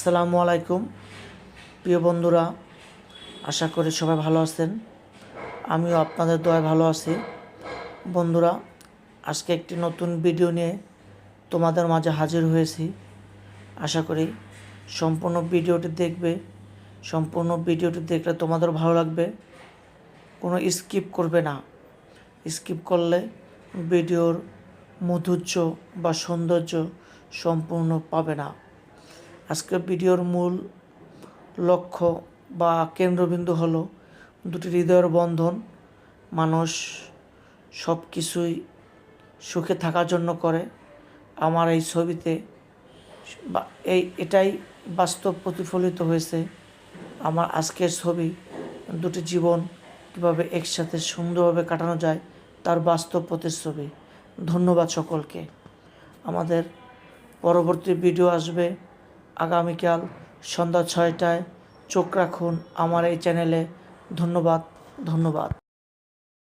আসসালামু আলাইকুম প্রিয় বন্ধুরা, আশা করি সবাই ভালো আছেন। আমিও আপনাদের দয়ায় ভালো আছি। বন্ধুরা, আজকে একটি নতুন ভিডিও নিয়ে তোমাদের মাঝে হাজির হয়েছি। আশা করি সম্পূর্ণ ভিডিওটি দেখবে। সম্পূর্ণ ভিডিওটি দেখলে তোমাদের ভালো লাগবে। কোনো স্কিপ করবে না। স্কিপ করলে ভিডিওর মাধুর্য বা সৌন্দর্য সম্পূর্ণ পাবে না। আজকের ভিডিওর মূল লক্ষ্য বা কেন্দ্রবিন্দু হলো দুটি হৃদয়ের বন্ধন। মানুষ সব কিছুই সুখে থাকার জন্য করে। আমার এই ছবিতে এটাই বাস্তব প্রতিফলিত হয়েছে। আমার আজকের ছবি দুটি জীবন কীভাবে একসাথে সুন্দরভাবে কাটানো যায় তার বাস্তব প্রতিচ্ছবি। ধন্যবাদ সকলকে। আমাদের পরবর্তী ভিডিও আসবে আগামীকাল সন্ধ্যা 6টায়। চোখ রাখুন আমার এই চ্যানেলে। ধন্যবাদ।